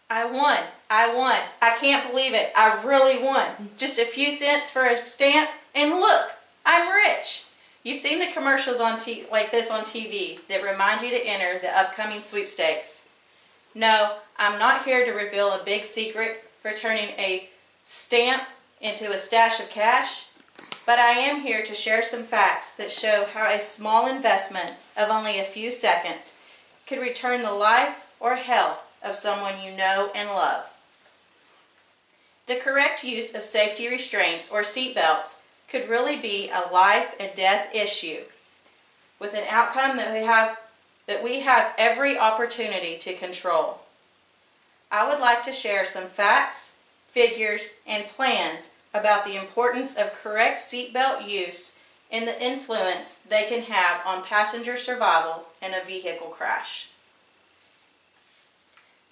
I won. I won. I can't believe it. I really won. Just a few cents for a stamp, and look, I'm rich. You've seen the commercials like this on TV that remind you to enter the upcoming sweepstakes. No, I'm not here to reveal a big secret for turning a stamp into a stash of cash, but I am here to share some facts that show how a small investment of only a few seconds could return the life or health of someone you know and love. The correct use of safety restraints or seatbelts could really be a life and death issue, with an outcome that we have every opportunity to control. I would like to share some facts, figures, and plans about the importance of correct seatbelt use and the influence they can have on passenger survival in a vehicle crash.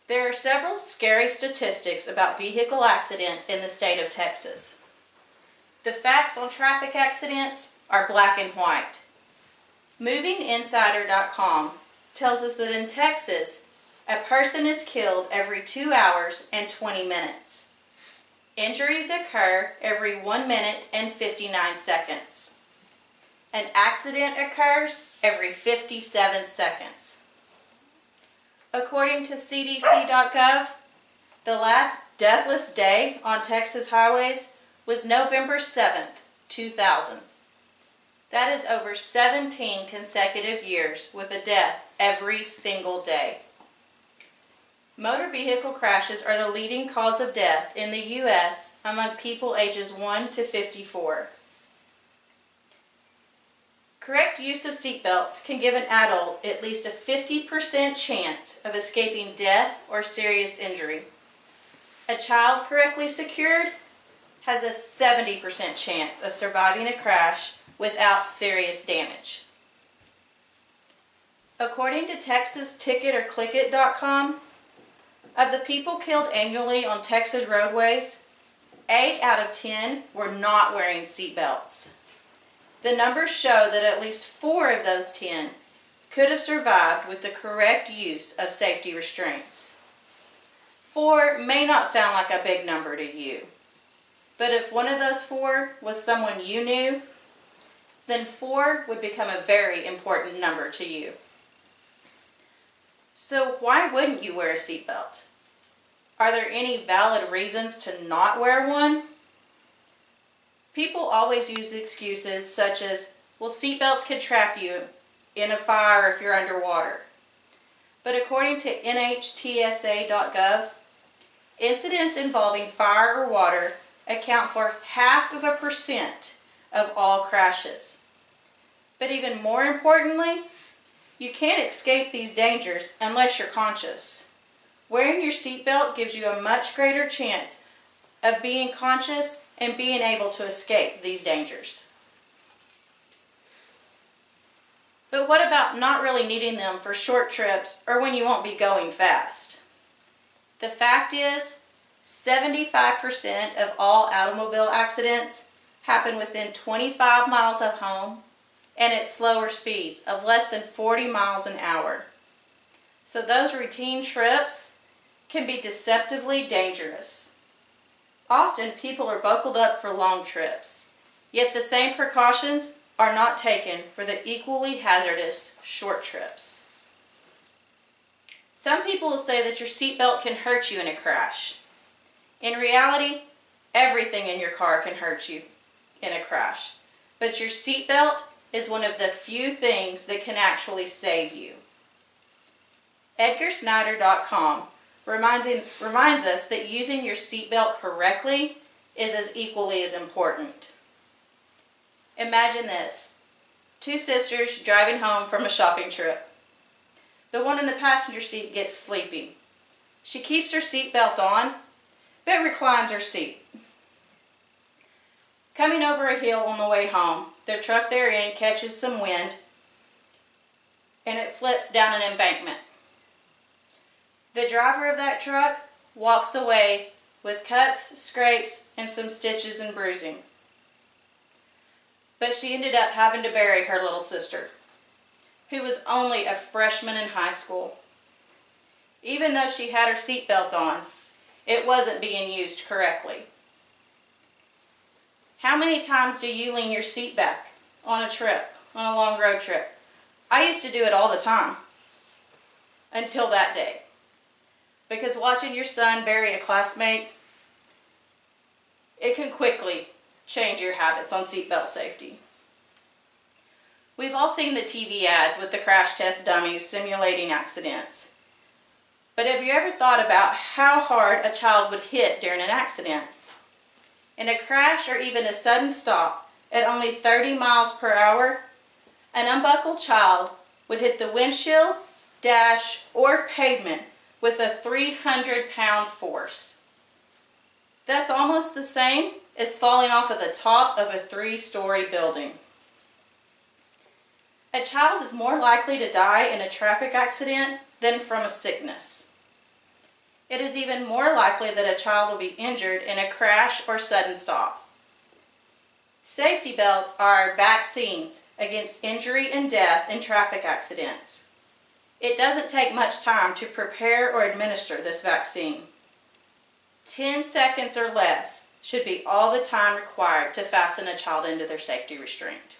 There are several scary statistics about vehicle accidents in the state of Texas. The facts on traffic accidents are black and white. MovingInsider.com tells us that in Texas, a person is killed every 2 hours and 20 minutes. Injuries occur every 1 minute and 59 seconds. An accident occurs every 57 seconds. According to CDC.gov, the last deathless day on Texas highways was November 7th, 2000. That is over 17 consecutive years with a death every single day. Motor vehicle crashes are the leading cause of death in the U.S. among people ages 1 to 54. Correct use of seatbelts can give an adult at least a 50% chance of escaping death or serious injury. A child correctly secured has a 70% chance of surviving a crash without serious damage. According to TexasTicketOrClickIt.com, of the people killed annually on Texas roadways, 8 out of 10 were not wearing seatbelts. The numbers show that at least 4 of those 10 could have survived with the correct use of safety restraints. 4 may not sound like a big number to you, but if one of those 4 was someone you knew, then 4 would become a very important number to you. So why wouldn't you wear a seatbelt? Are there any valid reasons to not wear one? People always use excuses such as, well, seatbelts could trap you in a fire if you're underwater. But according to NHTSA.gov, incidents involving fire or water account for 0.5% of all crashes. But even more importantly, you can't escape these dangers unless you're conscious. Wearing your seatbelt gives you a much greater chance of being conscious and being able to escape these dangers. But what about not really needing them for short trips or when you won't be going fast? The fact is, 75% of all automobile accidents happen within 25 miles of home and at slower speeds of less than 40 miles an hour. So those routine trips can be deceptively dangerous. Often people are buckled up for long trips, yet the same precautions are not taken for the equally hazardous short trips. Some people will say that your seatbelt can hurt you in a crash. In reality, everything in your car can hurt you in a crash, but your seatbelt is one of the few things that can actually save you. EdgarSnyder.com reminds us that using your seatbelt correctly is as equally as important. Imagine this: 2 sisters driving home from a shopping trip. The one in the passenger seat gets sleepy. She keeps her seatbelt on, but reclines her seat. Coming over a hill on the way home, the truck they're in catches some wind and it flips down an embankment. The driver of that truck walks away with cuts, scrapes, and some stitches and bruising. But she ended up having to bury her little sister, who was only a freshman in high school. Even though she had her seatbelt on, it wasn't being used correctly. How many times do you lean your seat back on a trip, on a long road trip? I used to do it all the time until that day. Because watching your son bury a classmate, it can quickly change your habits on seatbelt safety. We've all seen the TV ads with the crash test dummies simulating accidents. But have you ever thought about how hard a child would hit during an accident? In a crash or even a sudden stop at only 30 miles per hour, an unbuckled child would hit the windshield, dash, or pavement with a 300-pound force. That's almost the same as falling off of the top of a 3-story building. A child is more likely to die in a traffic accident than from a sickness. It is even more likely that a child will be injured in a crash or sudden stop. Safety belts are vaccines against injury and death in traffic accidents. It doesn't take much time to prepare or administer this vaccine. 10 seconds or less should be all the time required to fasten a child into their safety restraint.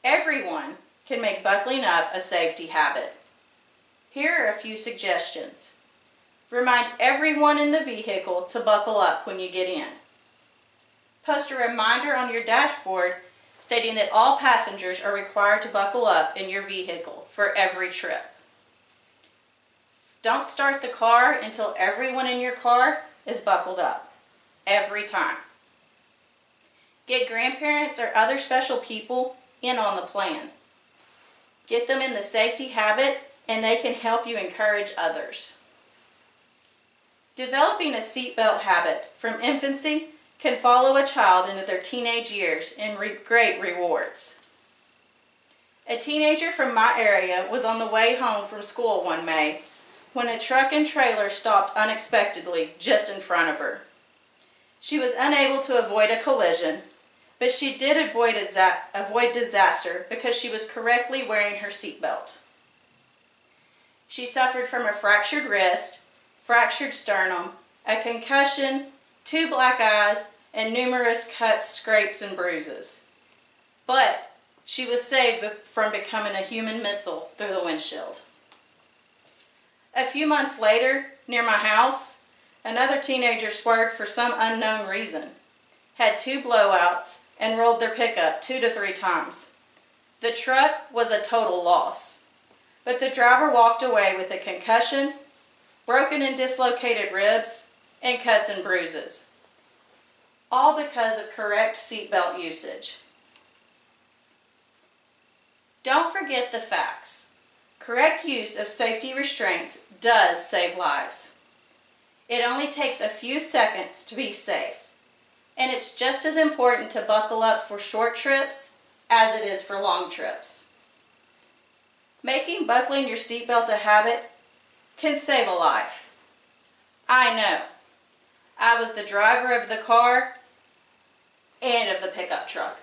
Everyone can make buckling up a safety habit. Here are a few suggestions. Remind everyone in the vehicle to buckle up when you get in. Post a reminder on your dashboard stating that all passengers are required to buckle up in your vehicle for every trip. Don't start the car until everyone in your car is buckled up. Every time. Get grandparents or other special people in on the plan. Get them in the safety habit and they can help you encourage others. Developing a seatbelt habit from infancy can follow a child into their teenage years and great rewards. A teenager from my area was on the way home from school one May when a truck and trailer stopped unexpectedly just in front of her. She was unable to avoid a collision, but she did avoid disaster because she was correctly wearing her seatbelt. She suffered from a fractured wrist, fractured sternum, a concussion, 2 black eyes, and numerous cuts, scrapes, and bruises. But she was saved from becoming a human missile through the windshield. A few months later, near my house, another teenager swerved for some unknown reason, had 2 blowouts, and rolled their pickup 2 to 3 times. The truck was a total loss, but the driver walked away with a concussion, broken and dislocated ribs, and cuts and bruises. All because of correct seatbelt usage. Don't forget the facts. Correct use of safety restraints does save lives. It only takes a few seconds to be safe, and it's just as important to buckle up for short trips as it is for long trips. Making buckling your seatbelt a habit can save a life. I know. I was the driver of the car and of the pickup truck.